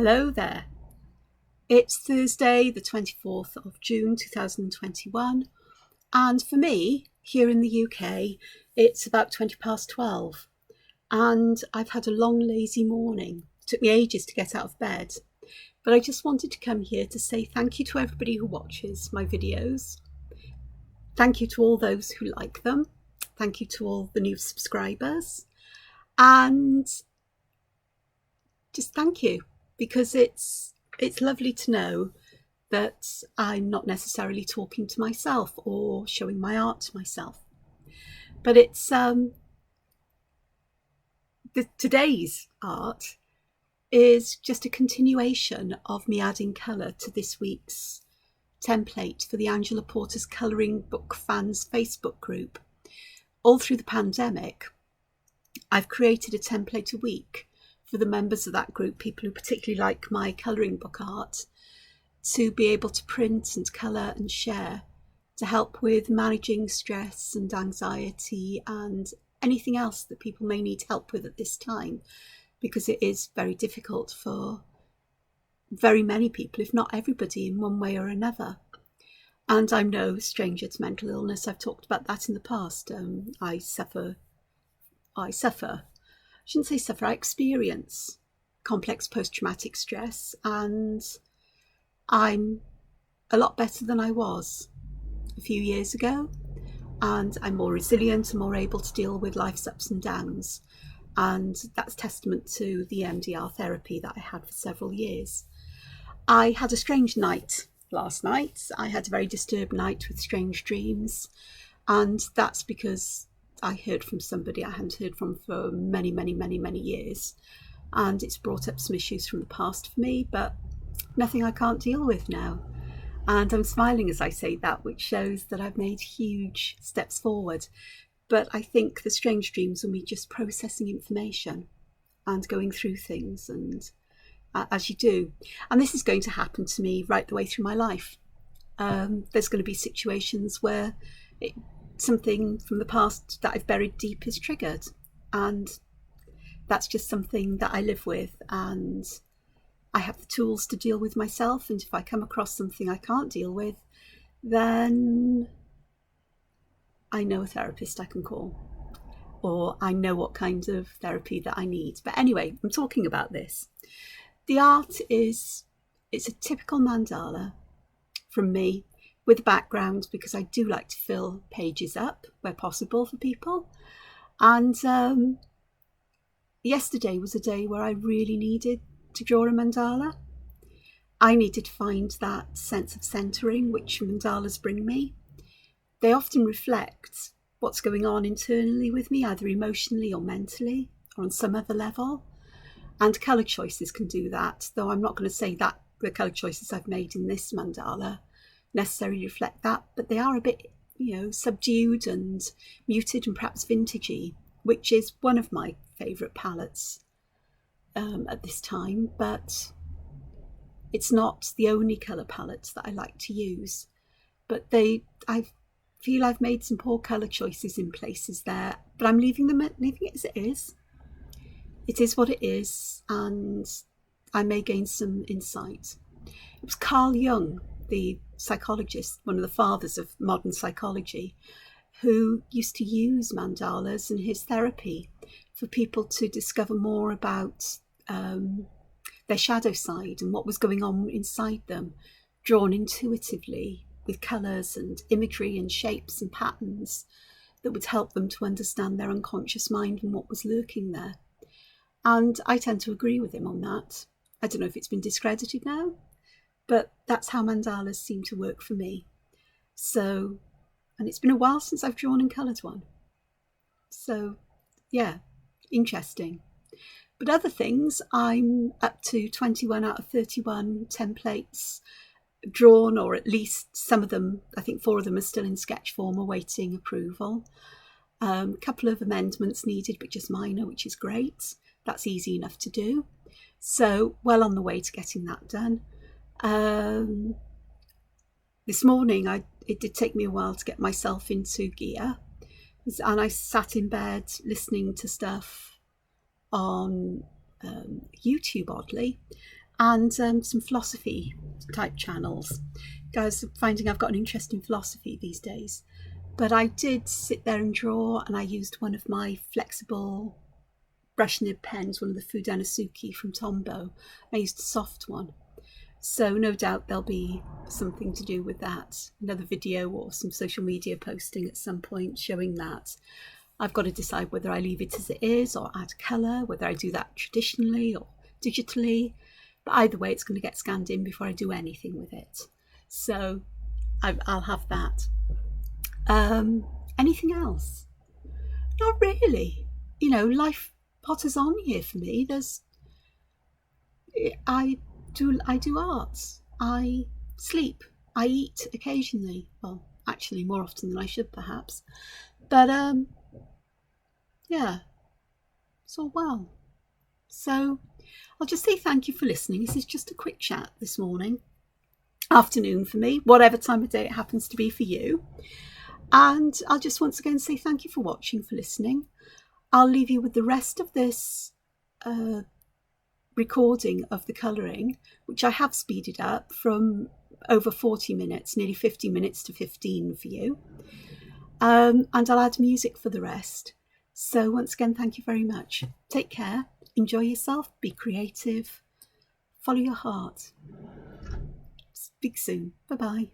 Hello there. It's Thursday, the 24th of June 2021, and for me, here in the UK, it's about 20 past 12, and I've had a long, lazy morning. It took me ages to get out of bed, but I just wanted to come here to say thank you to everybody who watches my videos. Thank you to all those who like them. Thank you to all the new subscribers, and just thank you, because it's lovely to know that I'm not necessarily talking to myself or showing my art to myself. But it's today's art is just a continuation of me adding colour to this week's template for the Angela Porter's Colouring Book Fans Facebook group. All through the pandemic, I've created a template a week for the members of that group, people who particularly like my colouring book art, to be able to print and colour and share, to help with managing stress and anxiety and anything else that people may need help with at this time, because it is very difficult for very many people, if not everybody, in one way or another. And I'm no stranger to mental illness. I've talked about that in the past. I experience complex post-traumatic stress, and I'm a lot better than I was a few years ago, and I'm more resilient and more able to deal with life's ups and downs, and that's testament to the EMDR therapy that I had for several years. I had a strange night last night. I had a very disturbed night with strange dreams, and that's because I heard from somebody I hadn't heard from for many years, and it's brought up some issues from the past for me, but nothing I can't deal with now. And I'm smiling as I say that, which shows that I've made huge steps forward. But I think the strange dreams are me just processing information and going through things, and as you do. And this is going to happen to me right the way through my life. There's going to be situations where something from the past that I've buried deep is triggered, and that's just something that I live with, and I have the tools to deal with myself. And if I come across something I can't deal with, then I know a therapist I can call, or I know what kind of therapy that I need. But anyway, I'm talking about this. The art it's a typical mandala from me, with a background, because I do like to fill pages up where possible for people. And yesterday was a day where I really needed to draw a mandala. I needed to find that sense of centering which mandalas bring me. They often reflect what's going on internally with me, either emotionally or mentally or on some other level. And colour choices can do that, though I'm not going to say that the colour choices I've made in this mandala necessarily reflect that, but they are a bit, subdued and muted and perhaps vintagey, which is one of my favourite palettes at this time, but it's not the only colour palettes that I like to use. But I feel I've made some poor colour choices in places there, but I'm leaving it as it is. It is what it is, and I may gain some insight. It was Carl Jung, the psychologist, one of the fathers of modern psychology, who used to use mandalas in his therapy for people to discover more about their shadow side and what was going on inside them, drawn intuitively with colours and imagery and shapes and patterns that would help them to understand their unconscious mind and what was lurking there. And I tend to agree with him on that. I don't know if it's been discredited now, but that's how mandalas seem to work for me. So, and it's been a while since I've drawn and coloured one. So, yeah, interesting. But other things, I'm up to 21 out of 31 templates drawn, or at least some of them, I think 4 of them are still in sketch form awaiting approval. A couple of amendments needed, but just minor, which is great. That's easy enough to do. So well on the way to getting that done. This morning, it did take me a while to get myself into gear, and I sat in bed listening to stuff on YouTube, oddly, and some philosophy type channels. Guys, finding I've got an interest in philosophy these days. But I did sit there and draw, and I used one of my flexible brush nib pens, one of the Fudanasuki from Tombow. I used a soft one. So no doubt there'll be something to do with that, another video or some social media posting at some point showing that. I've got to decide whether I leave it as it is or add colour, whether I do that traditionally or digitally. But either way, it's going to get scanned in before I do anything with it. So I'll have that. Anything else? Not really. You know, life potters on here for me. I do arts. I sleep. I eat occasionally. Well, actually, more often than I should, perhaps. But yeah, it's all well. So I'll just say thank you for listening. This is just a quick chat this morning, afternoon for me, whatever time of day it happens to be for you. And I'll just once again say thank you for watching, for listening. I'll leave you with the rest of this recording of the colouring, which I have speeded up from over 40 minutes, nearly 50 minutes to 15 for you. And I'll add music for the rest. So once again, thank you very much. Take care, enjoy yourself, be creative, follow your heart. Speak soon. Bye-bye.